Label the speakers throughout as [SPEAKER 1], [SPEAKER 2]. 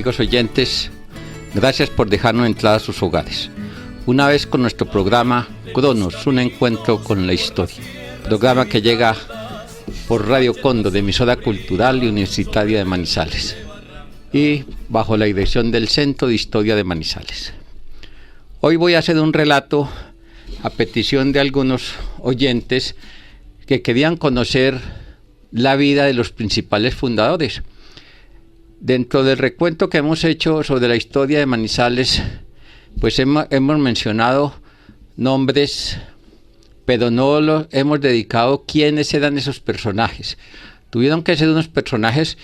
[SPEAKER 1] amigos oyentes, gracias por dejarnos entrar a sus hogares. Una vez con nuestro programa Cronos, un encuentro con la historia. Programa que llega por Radio Cóndor, de emisora cultural y universitaria de Manizales, y bajo la dirección del Centro de Historia de Manizales. Hoy voy a hacer un relato a petición de algunos oyentes que querían conocer la vida de los principales fundadores. Dentro del recuento que hemos hecho sobre la historia de Manizales, pues hemos mencionado nombres, pero no los hemos dedicado quiénes eran esos personajes. Tuvieron que ser unos personajes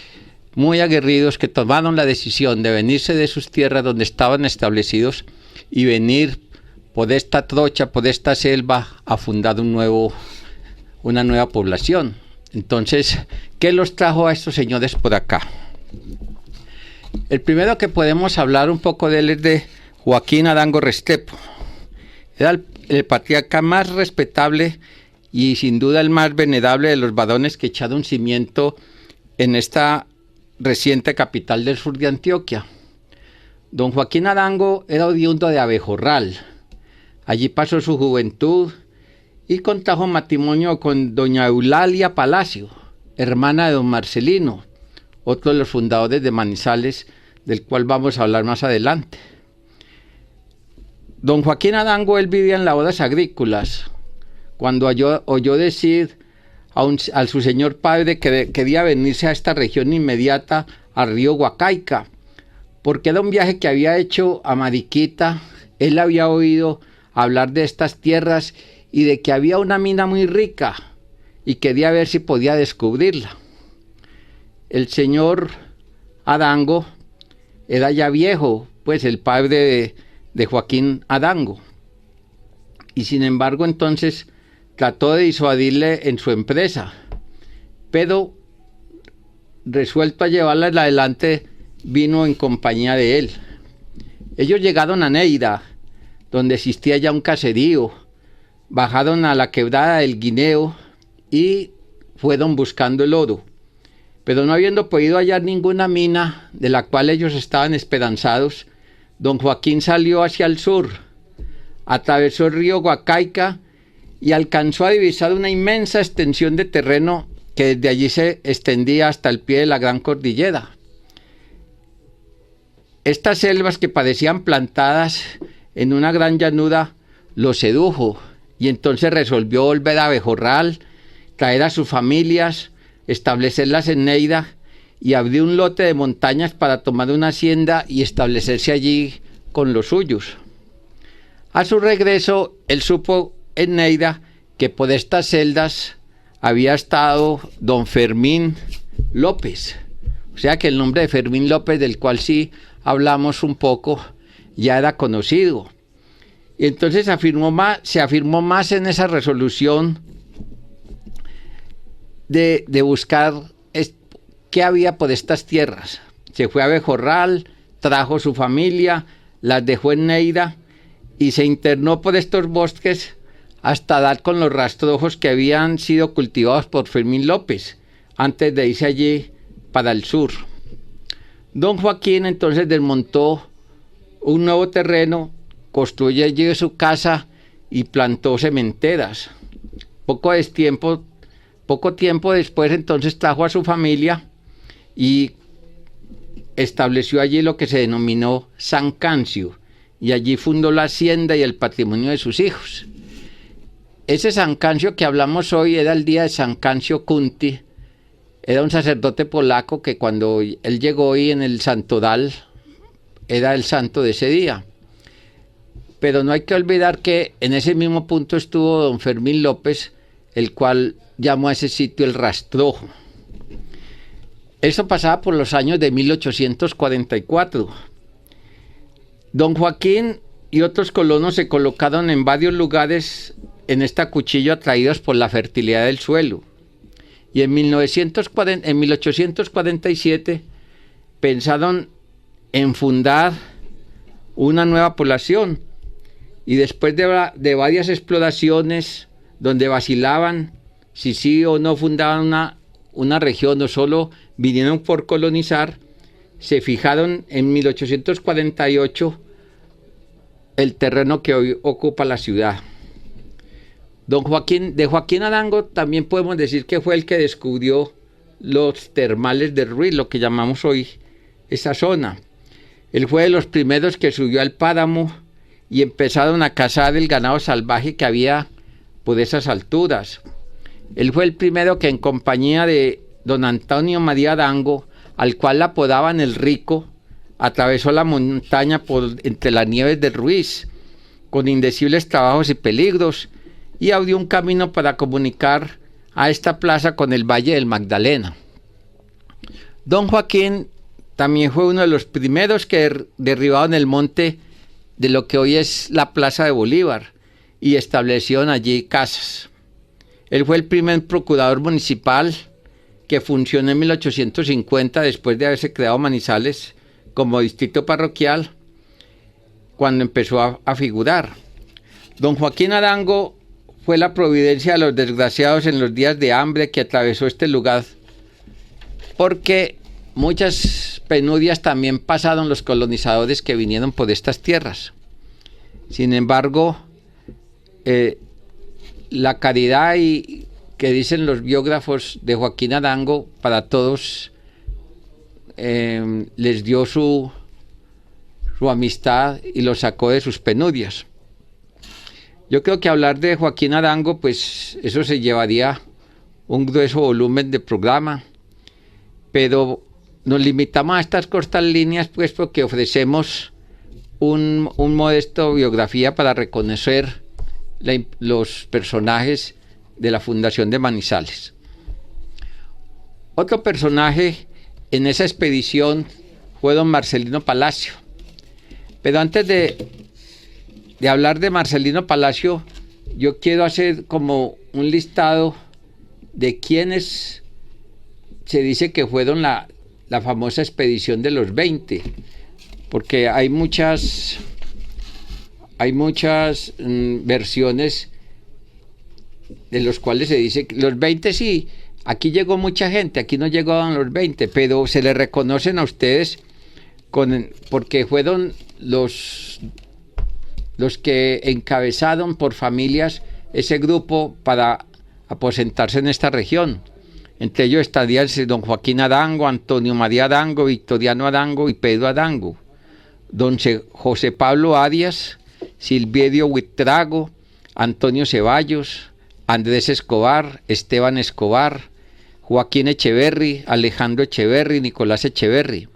[SPEAKER 1] muy aguerridos que tomaron la decisión de venirse de sus tierras donde estaban establecidos y venir por esta trocha, por esta selva, a fundar una nueva población. Entonces, ¿qué los trajo a estos señores por acá? El primero que podemos hablar un poco de él es de Joaquín Arango Restrepo. Era el patriarca más respetable y sin duda el más venerable de los varones que echaron cimiento en esta reciente capital del sur de Antioquia. Don Joaquín Arango era oriundo de Abejorral. Allí pasó su juventud y contrajo matrimonio con doña Eulalia Palacio, hermana de don Marcelino, otro de los fundadores de Manizales, del cual vamos a hablar más adelante. Don Joaquín Arango, él vivía en labores agrícolas, cuando oyó decir a su señor padre que quería venirse a esta región inmediata, al río Huacaica, porque era un viaje que había hecho a Mariquita. Él había oído hablar de estas tierras y de que había una mina muy rica y quería ver si podía descubrirla. El señor Arango era ya viejo, pues el padre de Joaquín Arango, y sin embargo entonces trató de disuadirle en su empresa, pero resuelto a llevarla adelante vino en compañía de él. Ellos llegaron a Neira, donde existía ya un caserío, bajaron a la quebrada del Guineo y fueron buscando el oro. Pero no habiendo podido hallar ninguna mina de la cual ellos estaban esperanzados, don Joaquín salió hacia el sur, atravesó el río Huacaica y alcanzó a divisar una inmensa extensión de terreno que desde allí se extendía hasta el pie de la gran cordillera. Estas selvas que parecían plantadas en una gran llanura lo sedujo y entonces resolvió volver a Abejorral, traer a sus familias, establecerlas en Neira y abrir un lote de montañas para tomar una hacienda y establecerse allí con los suyos. A su regreso, él supo en Neira que por estas celdas había estado don Fermín López. O sea que el nombre de Fermín López, del cual sí hablamos un poco, ya era conocido. Y entonces se afirmó más en esa resolución de buscar qué había por estas tierras. Se fue a Abejorral, trajo su familia, las dejó en Neira y se internó por estos bosques hasta dar con los rastrojos que habían sido cultivados por Fermín López antes de irse allí para el sur. Don Joaquín entonces desmontó un nuevo terreno, construyó allí su casa y plantó sementeras. Poco tiempo después entonces trajo a su familia y estableció allí lo que se denominó San Cancio, y allí fundó la hacienda y el patrimonio de sus hijos. Ese San Cancio que hablamos hoy era el día de San Cancio Cunti. Era un sacerdote polaco que cuando él llegó hoy en el santoral era el santo de ese día. Pero no hay que olvidar que en ese mismo punto estuvo don Fermín López, el cual llamó a ese sitio el Rastrojo. Eso pasaba por los años de 1844. Don Joaquín y otros colonos se colocaron en varios lugares en esta cuchilla atraídos por la fertilidad del suelo. Y en 1847 pensaron en fundar una nueva población. Y después de varias exploraciones donde vacilaban si sí o no fundaban una región o solo vinieron por colonizar, se fijaron en 1848 el terreno que hoy ocupa la ciudad. De Joaquín Arango también podemos decir que fue el que descubrió los termales de Ruiz, lo que llamamos hoy esa zona. Él fue de los primeros que subió al páramo y empezaron a cazar el ganado salvaje que había por esas alturas. Él fue el primero que, en compañía de don Antonio María Arango, al cual la apodaban el Rico, atravesó la montaña entre las nieves del Ruiz, con indecibles trabajos y peligros, y abrió un camino para comunicar a esta plaza con el Valle del Magdalena. Don Joaquín también fue uno de los primeros que derribaron el monte de lo que hoy es la Plaza de Bolívar y establecieron allí casas. Él fue el primer procurador municipal que funcionó en 1850, después de haberse creado Manizales como distrito parroquial, cuando empezó a figurar. Don Joaquín Arango fue la providencia de los desgraciados en los días de hambre que atravesó este lugar, porque muchas penurias también pasaron los colonizadores que vinieron por estas tierras. Sin embargo, la caridad que dicen los biógrafos de Joaquín Arango para todos les dio su amistad y los sacó de sus penurias. Yo creo que hablar de Joaquín Arango, pues eso se llevaría un grueso volumen de programa, pero nos limitamos a estas cortas líneas, pues porque ofrecemos un modesto biografía para reconocer los personajes de la fundación de Manizales. Otro personaje en esa expedición fue don Marcelino Palacio. Pero antes de hablar de Marcelino Palacio, yo quiero hacer como un listado de quienes se dice que fueron la famosa expedición de los 20, porque hay muchas versiones de los cuales se dice que los 20 sí, aquí llegó mucha gente, aquí no llegaban los 20, pero se les reconocen a ustedes porque fueron los que encabezaron por familias ese grupo para aposentarse en esta región. Entre ellos estarían don Joaquín Arango, Antonio María Arango, Victoriano Arango y Pedro Arango, don José Pablo Arias, Silverio Huitrago, Antonio Ceballos, Andrés Escobar, Esteban Escobar, Joaquín Echeverri, Alejandro Echeverri, Nicolás Echeverri,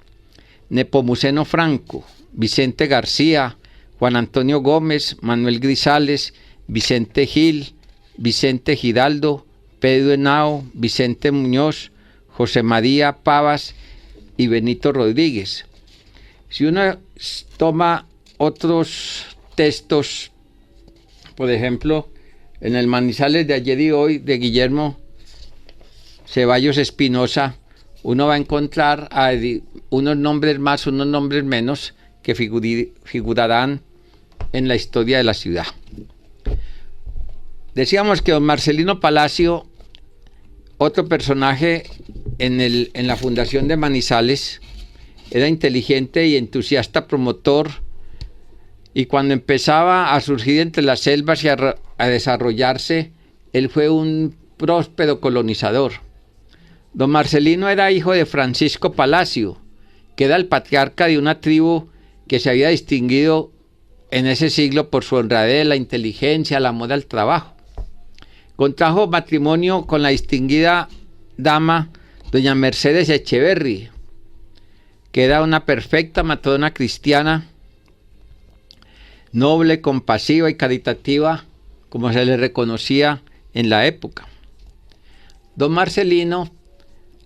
[SPEAKER 1] Nepomuceno Franco, Vicente García, Juan Antonio Gómez, Manuel Grisales, Vicente Gil, Vicente Giraldo, Pedro Henao, Vicente Muñoz, José María Pavas y Benito Rodríguez. Si uno toma otros textos, por ejemplo, en el Manizales de ayer y hoy de Guillermo Ceballos Espinosa, uno va a encontrar unos nombres más, unos nombres menos que figurarán en la historia de la ciudad. Decíamos que don Marcelino Palacio, otro personaje en la fundación de Manizales, era inteligente y entusiasta promotor, y cuando empezaba a surgir entre las selvas y a desarrollarse, él fue un próspero colonizador. Don Marcelino era hijo de Francisco Palacio, que era el patriarca de una tribu que se había distinguido en ese siglo por su honradez, la inteligencia, el amor al trabajo. Contrajo matrimonio con la distinguida dama doña Mercedes Echeverri, que era una perfecta matrona cristiana, noble, compasiva y caritativa, como se le reconocía en la época. Don Marcelino,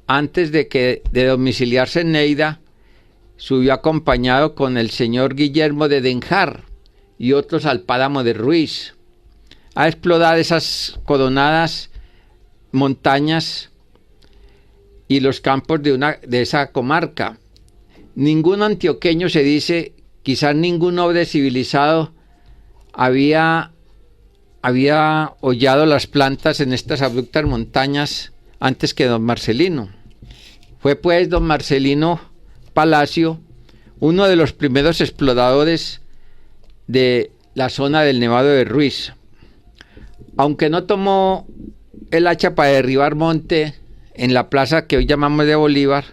[SPEAKER 1] antes de domiciliarse en Neira, subió acompañado con el señor Guillermo de Denjar y otros al páramo de Ruiz, a explorar esas coronadas montañas y los campos de esa comarca. Ningún antioqueño, se dice, quizás ningún noble civilizado había hollado las plantas en estas abruptas montañas antes que don Marcelino. Fue pues don Marcelino Palacio, uno de los primeros exploradores de la zona del Nevado de Ruiz. Aunque no tomó el hacha para derribar monte en la plaza que hoy llamamos de Bolívar,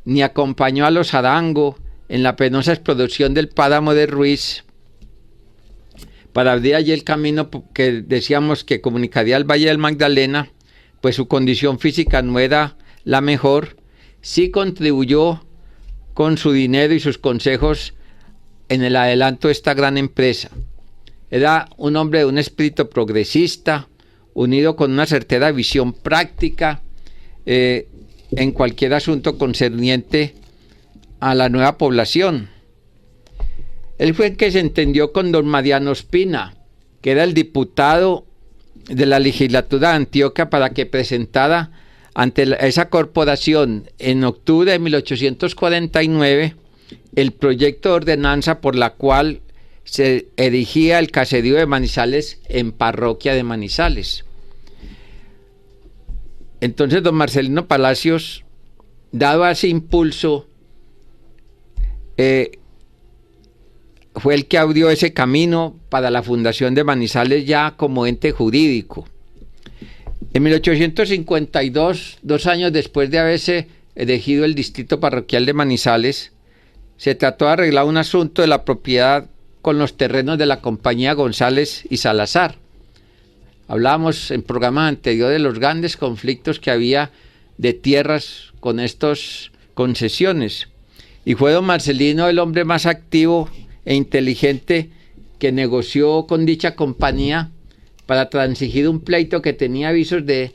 [SPEAKER 1] ni acompañó a los Arango en la penosa exploración del páramo de Ruiz para abrir allí el camino que decíamos que comunicaría al Valle del Magdalena, pues su condición física no era la mejor, sí contribuyó con su dinero y sus consejos en el adelanto de esta gran empresa. Era un hombre de un espíritu progresista, unido con una certera visión práctica en cualquier asunto concerniente a la nueva población. Él fue el que se entendió con don Mariano Ospina, que era el diputado de la legislatura de Antioquia, para que presentara ante esa corporación en octubre de 1849 el proyecto de ordenanza por la cual se erigía el caserío de Manizales en parroquia de Manizales. Entonces don Marcelino Palacios, dado ese impulso, fue el que abrió ese camino para la fundación de Manizales ya como ente jurídico. En 1852, 2 años después de haberse elegido el distrito parroquial de Manizales, se trató de arreglar un asunto de la propiedad con los terrenos de la compañía González y Salazar. Hablábamos en programas anteriores de los grandes conflictos que había de tierras con estas concesiones. Y fue don Marcelino el hombre más activo e inteligente que negoció con dicha compañía para transigir un pleito que tenía avisos de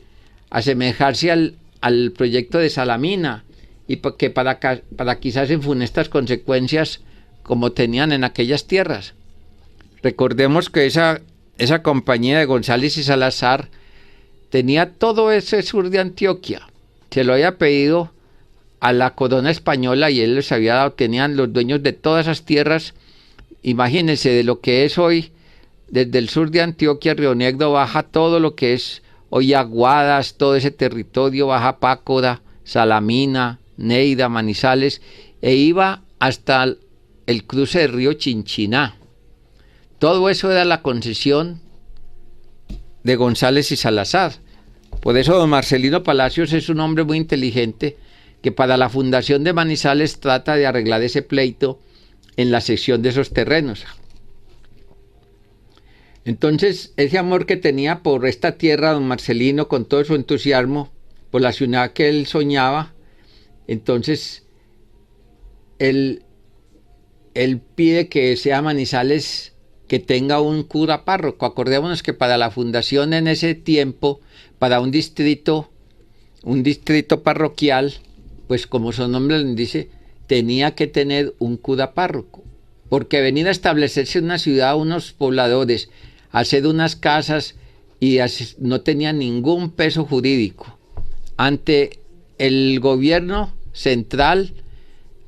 [SPEAKER 1] asemejarse al proyecto de Salamina, y que para quizás en funestas consecuencias como tenían en aquellas tierras. Recordemos que esa compañía de González y Salazar tenía todo ese sur de Antioquia. Se lo había pedido a la corona española y él les había dado, tenían los dueños de todas esas tierras. Imagínense de lo que es hoy, desde el sur de Antioquia, Río Negro, baja todo lo que es hoy Aguadas, todo ese territorio, baja Pácora, Salamina, Neida, Manizales, e iba hasta el cruce del río Chinchiná. Todo eso era la concesión de González y Salazar. Por eso don Marcelino Palacios es un hombre muy inteligente que para la fundación de Manizales trata de arreglar ese pleito en la cesión de esos terrenos. Entonces, ese amor que tenía por esta tierra don Marcelino, con todo su entusiasmo por la ciudad que él soñaba, entonces él pide que sea Manizales que tenga un cura párroco. Acordémonos que para la fundación en ese tiempo, para un distrito parroquial, pues como su nombre le dice, tenía que tener un cura párroco, porque venir a establecerse en una ciudad unos pobladores, hacer unas casas y no tenía ningún peso jurídico. Ante el gobierno central,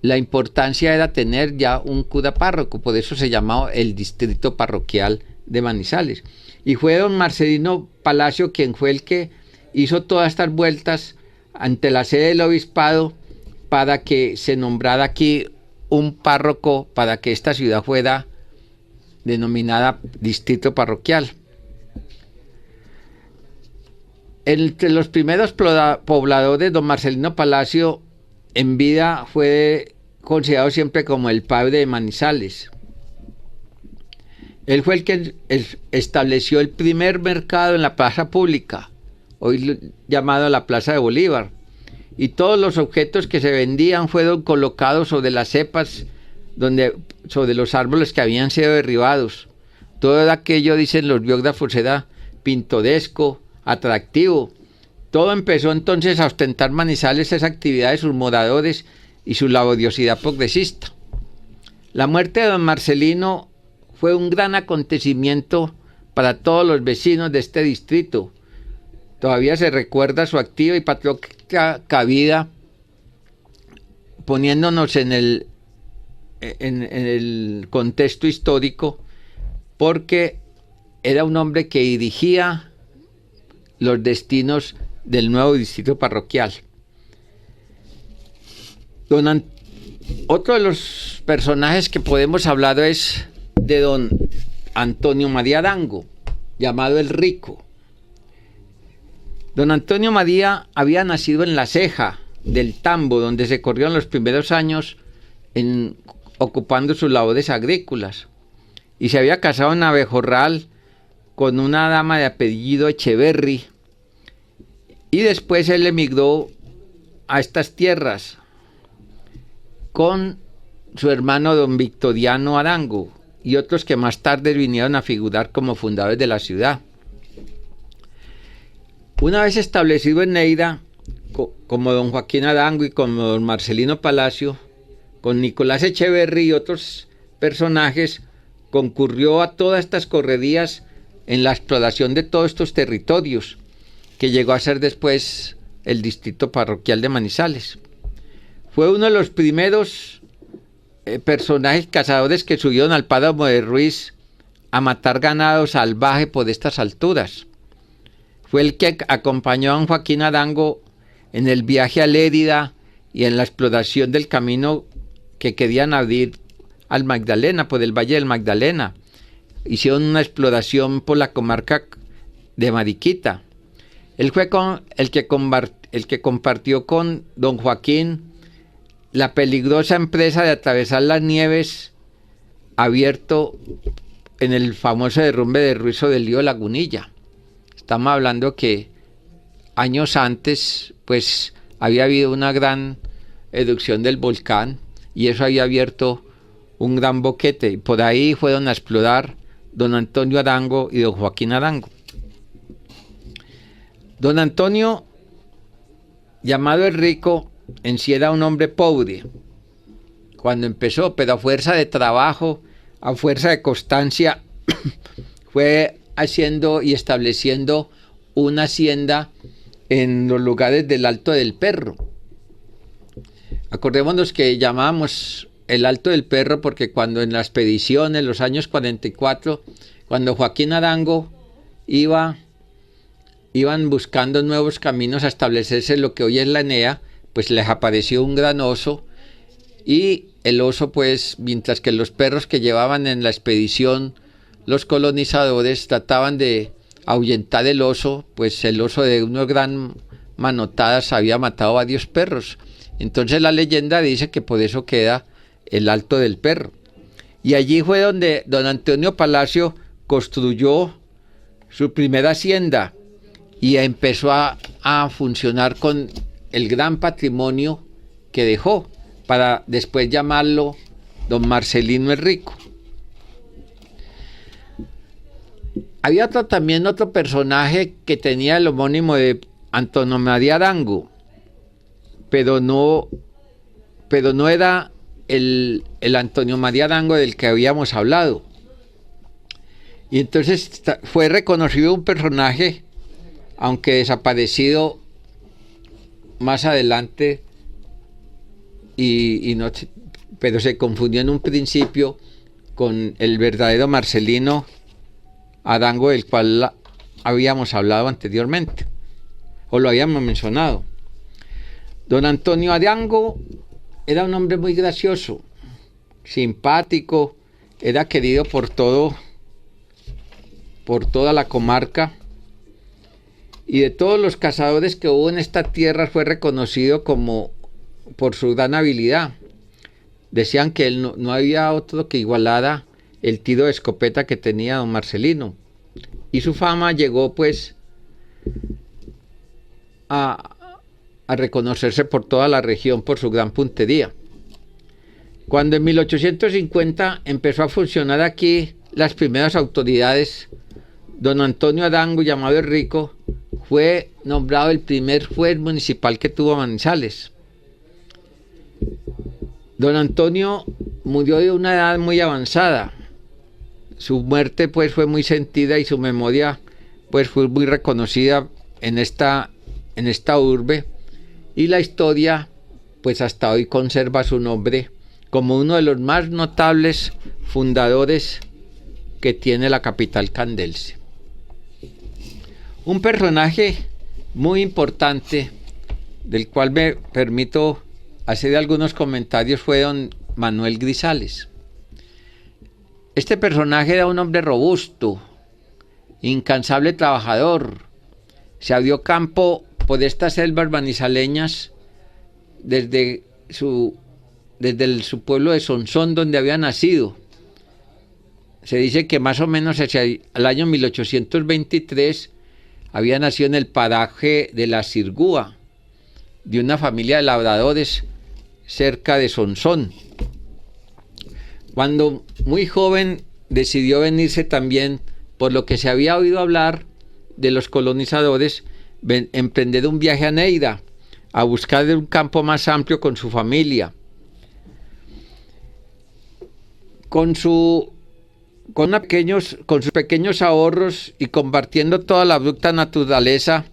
[SPEAKER 1] la importancia era tener ya un cura párroco, por eso se llamaba el distrito parroquial de Manizales. Y fue don Marcelino Palacio quien fue el que hizo todas estas vueltas ante la sede del obispado para que se nombrara aquí un párroco, para que esta ciudad fuera denominada distrito parroquial. Entre los primeros pobladores, don Marcelino Palacio en vida fue considerado siempre como el padre de Manizales. Él fue el que estableció el primer mercado en la plaza pública, hoy llamado la Plaza de Bolívar, y todos los objetos que se vendían fueron colocados sobre las cepas, sobre los árboles que habían sido derribados. Todo aquello, dicen los biógrafos, era pintoresco, atractivo. Todo empezó entonces a ostentar Manizales esa actividad de sus moradores y su laboriosidad progresista. La muerte de don Marcelino fue un gran acontecimiento para todos los vecinos de este distrito. Todavía se recuerda su activa y patriótica vida, poniéndonos en el contexto histórico, porque era un hombre que dirigía los destinos del nuevo distrito parroquial. Don Otro de los personajes que podemos hablar es de don Antonio María Arango, llamado el Rico. Don Antonio María había nacido en La Ceja del Tambo, donde se corrieron los primeros años ocupando sus labores agrícolas, y se había casado en Abejorral con una dama de apellido Echeverri, y después él emigró a estas tierras con su hermano don Victoriano Arango y otros que más tarde vinieron a figurar como fundadores de la ciudad. Una vez establecido en Neira, como don Joaquín Arango y como don Marcelino Palacio, con Nicolás Echeverri y otros personajes, concurrió a todas estas correrías en la exploración de todos estos territorios, que llegó a ser después el distrito parroquial de Manizales. Fue uno de los primeros personajes cazadores que subieron al páramo de Ruiz a matar ganado salvaje por estas alturas. Fue el que acompañó a don Joaquín Arango en el viaje a Lérida y en la exploración del camino que querían abrir al Magdalena, por el Valle del Magdalena. Hicieron una exploración por la comarca de Mariquita. Él fue el que compartió con don Joaquín la peligrosa empresa de atravesar las nieves abierto en el famoso derrumbe de Ruizo del Lío Lagunilla. Estamos hablando que años antes, pues, había habido una gran erupción del volcán y eso había abierto un gran boquete. Y por ahí fueron a explorar don Antonio Arango y don Joaquín Arango. Don Antonio, llamado el Rico, en sí era un hombre pobre cuando empezó, pero a fuerza de trabajo, a fuerza de constancia, fue haciendo y estableciendo una hacienda en los lugares del Alto del Perro. Acordémonos que llamábamos el Alto del Perro porque cuando en la expedición, en los años 44, cuando Joaquín Arango iban buscando nuevos caminos a establecerse en lo que hoy es la ENEA, pues les apareció un gran oso, y el oso, pues, mientras que los perros que llevaban en la expedición los colonizadores trataban de ahuyentar el oso, pues el oso de una gran manotadas había matado a varios perros. Entonces la leyenda dice que por eso queda el Alto del Perro. Y allí fue donde don Antonio Palacio construyó su primera hacienda y empezó a funcionar con el gran patrimonio que dejó, para después llamarlo don Marcelino el Rico. Había también otro personaje que tenía el homónimo de Antonio María Arango, pero no era el Antonio María Arango del que habíamos hablado. Y entonces fue reconocido un personaje, aunque desaparecido más adelante, pero se confundió en un principio con el verdadero Marcelino Arango, del cual habíamos hablado anteriormente, o lo habíamos mencionado. Don Antonio Arango era un hombre muy gracioso, simpático, era querido por toda la comarca, y de todos los cazadores que hubo en esta tierra fue reconocido por su gran habilidad. Decían que él no había otro que igualara el tiro de escopeta que tenía don Marcelino, y su fama llegó pues a reconocerse por toda la región por su gran puntería. Cuando en 1850 empezó a funcionar aquí las primeras autoridades, don Antonio Arango, llamado el Rico, fue nombrado el primer juez municipal que tuvo Manizales. Don Antonio murió de una edad muy avanzada. Su muerte pues fue muy sentida y su memoria pues fue muy reconocida en esta urbe, y la historia pues hasta hoy conserva su nombre como uno de los más notables fundadores que tiene la capital candense. Un personaje muy importante del cual me permito hacer algunos comentarios fue don Manuel Grisales. Este personaje era un hombre robusto, incansable trabajador. Se abrió campo por estas selvas manizaleñas desde su pueblo de Sonsón, donde había nacido. Se dice que más o menos hacia el año 1823 había nacido en el paraje de la Sirgúa, de una familia de labradores cerca de Sonsón. Cuando muy joven decidió venirse también, por lo que se había oído hablar de los colonizadores, emprender un viaje a Neira, a buscar un campo más amplio con su familia. Con sus pequeños ahorros y compartiendo toda la bruta naturaleza,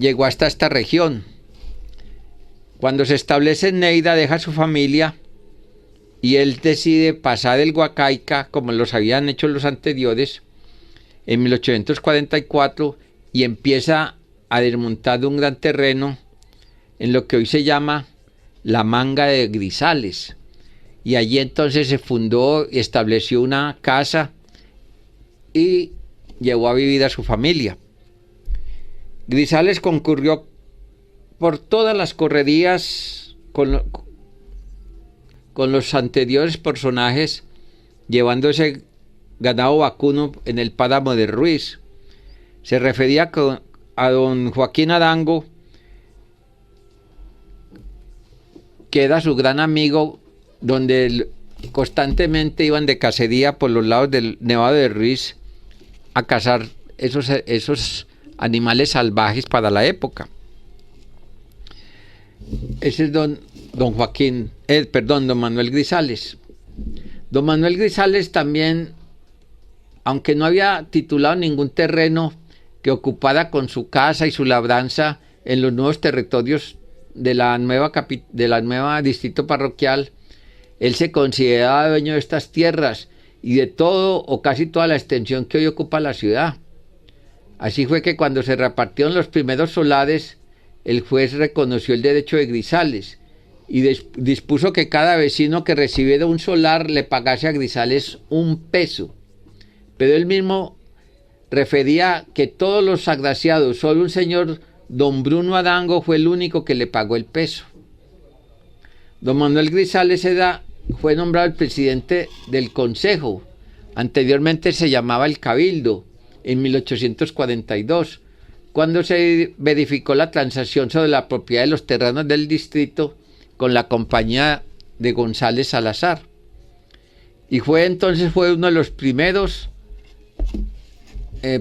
[SPEAKER 1] llegó hasta esta región. Cuando se establece en Neira, deja su familia y él decide pasar el Huacaica, como los habían hecho los anteriores, en 1844, y empieza a desmontar un gran terreno en lo que hoy se llama la Manga de Grisales. Y allí entonces se fundó y estableció una casa y llevó a vivir a su familia. Grisales concurrió por todas las correrías con los anteriores personajes, llevando ese ganado vacuno en el páramo de Ruiz. Se refería a don Joaquín Arango, que era su gran amigo, donde constantemente iban de cacería por los lados del Nevado de Ruiz a cazar esos animales salvajes para la época. Ese es don Manuel Grisales. Don Manuel Grisales también, aunque no había titulado ningún terreno que ocupara con su casa y su labranza en los nuevos territorios de la nueva distrito parroquial, él se consideraba dueño de estas tierras y de todo o casi toda la extensión que hoy ocupa la ciudad. Así fue que cuando se repartieron los primeros solares, el juez reconoció el derecho de Grisales y dispuso que cada vecino que recibiera un solar le pagase a Grisales $1. Pero él mismo refería que todos los agraciados, solo un señor don Bruno Arango fue el único que le pagó el peso. Don Manuel Grisales fue nombrado el presidente del Consejo, anteriormente se llamaba el Cabildo, en 1842, cuando se verificó la transacción sobre la propiedad de los terrenos del distrito con la compañía de González Salazar. Y fue uno de los primeros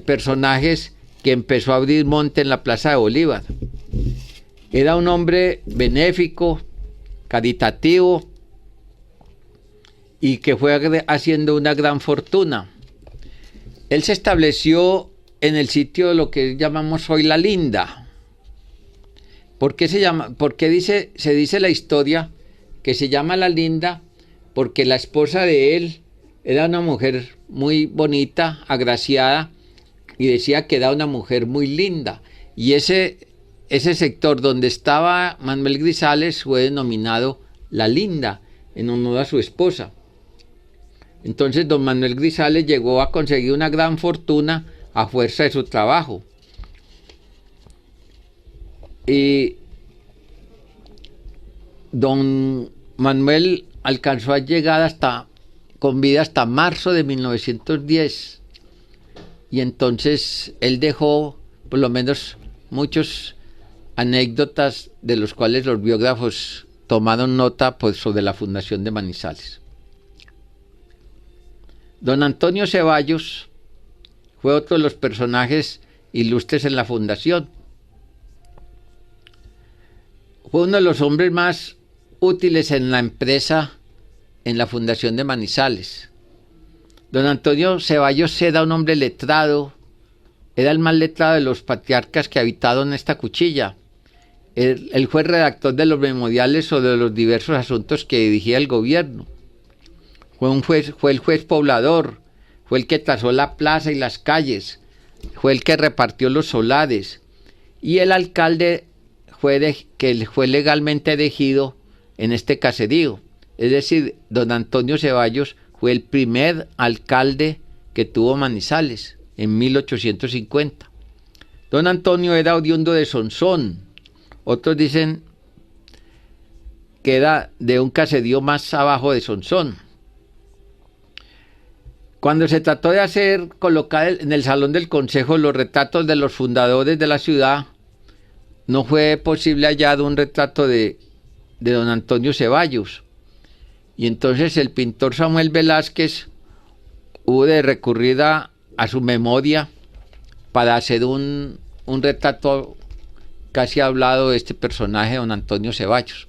[SPEAKER 1] personajes que empezó a abrir monte en la Plaza de Bolívar. Era un hombre benéfico, caritativo, y que fue haciendo una gran fortuna. Él se estableció en el sitio de lo que llamamos hoy La Linda. ¿Por qué se dice la historia que se llama La Linda? Porque la esposa de él era una mujer muy bonita, agraciada, y decía que era una mujer muy linda. Y ese sector donde estaba Manuel Grisales fue denominado La Linda, en honor a su esposa. Entonces don Manuel Grisales llegó a conseguir una gran fortuna a fuerza de su trabajo. Y don Manuel alcanzó a llegar con vida hasta marzo de 1910. Y entonces él dejó por lo menos muchas anécdotas de los cuales los biógrafos tomaron nota sobre la fundación de Manizales. Don Antonio Ceballos fue otro de los personajes ilustres en la fundación. Fue uno de los hombres más útiles en la empresa en la fundación de Manizales. Don Antonio Ceballos era un hombre letrado, era el más letrado de los patriarcas que habitaron esta cuchilla. Él fue redactor de los memoriales sobre los diversos asuntos que dirigía el gobierno. Fue el juez poblador, fue el que trazó la plaza y las calles, fue el que repartió los solares, y el alcalde que fue legalmente elegido en este caserío. Es decir, don Antonio Ceballos fue el primer alcalde que tuvo Manizales en 1850. Don Antonio era oriundo de Sonsón. Otros dicen que era de un caserío más abajo de Sonsón. Cuando se trató de colocar en el salón del consejo los retratos de los fundadores de la ciudad, no fue posible hallar un retrato de don Antonio Ceballos. Y entonces el pintor Samuel Velázquez hubo de recurrir a su memoria para hacer un retrato casi hablado de este personaje, don Antonio Ceballos.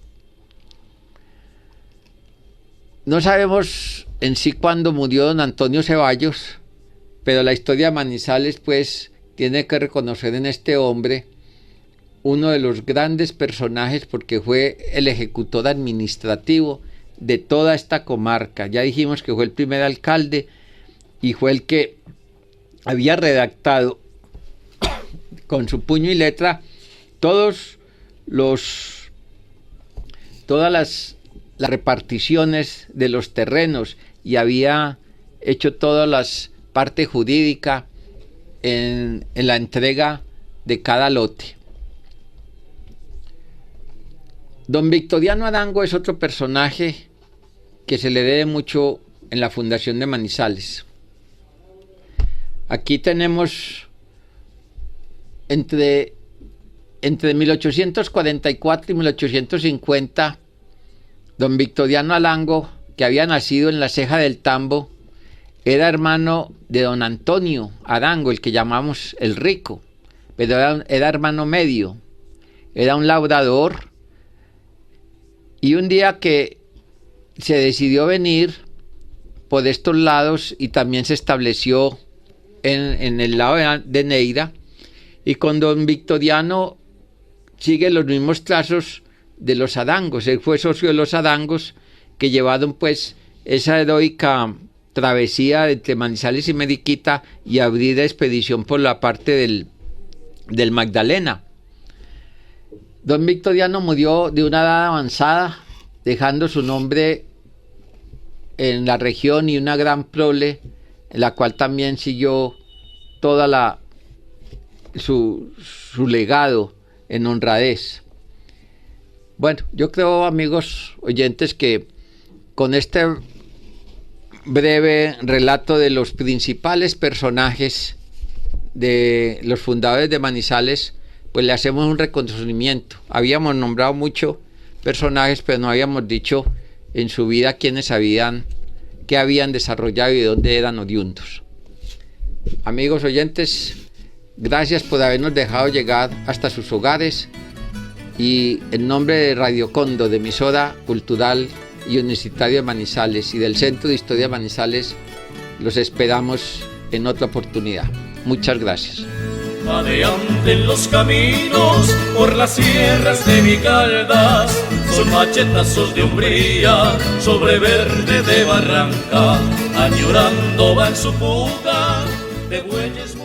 [SPEAKER 1] No sabemos en sí cuándo murió don Antonio Ceballos, pero la historia de Manizales pues tiene que reconocer en este hombre uno de los grandes personajes, porque fue el ejecutor administrativo de toda esta comarca. Ya dijimos que fue el primer alcalde y fue el que había redactado con su puño y letra todas las reparticiones de los terrenos, y había hecho todas las partes jurídicas en la entrega de cada lote. Don Victoriano Arango es otro personaje que se le debe mucho en la fundación de Manizales. Aquí tenemos entre 1844 y 1850, don Victoriano Arango, que había nacido en la Ceja del Tambo, era hermano de don Antonio Arango, el que llamamos el Rico, pero era hermano medio, era un labrador. Y un día que se decidió venir por estos lados y también se estableció en el lado de Neira, y con don Victoriano sigue los mismos trazos de los Arangos. Él fue socio de los Arangos, que llevaron pues esa heroica travesía entre Manizales y Mariquita y abrir expedición por la parte del Magdalena. Don Victoriano murió de una edad avanzada, dejando su nombre en la región y una gran prole, en la cual también siguió toda su legado en honradez. Bueno, yo creo, amigos oyentes, que con este breve relato de los principales personajes de los fundadores de Manizales, pues le hacemos un reconocimiento. Habíamos nombrado muchos personajes, pero no habíamos dicho en su vida qué habían desarrollado y de dónde eran oriundos. Amigos oyentes, gracias por habernos dejado llegar hasta sus hogares, y en nombre de Radio Cóndor, de emisora cultural y universitaria de Manizales y del Centro de Historia de Manizales, los esperamos en otra oportunidad. Muchas gracias.
[SPEAKER 2] Adelante en los caminos, por las sierras de mi Caldas, son machetazos de umbría, sobre verde de barranca, añorando va en su fuga de bueyes.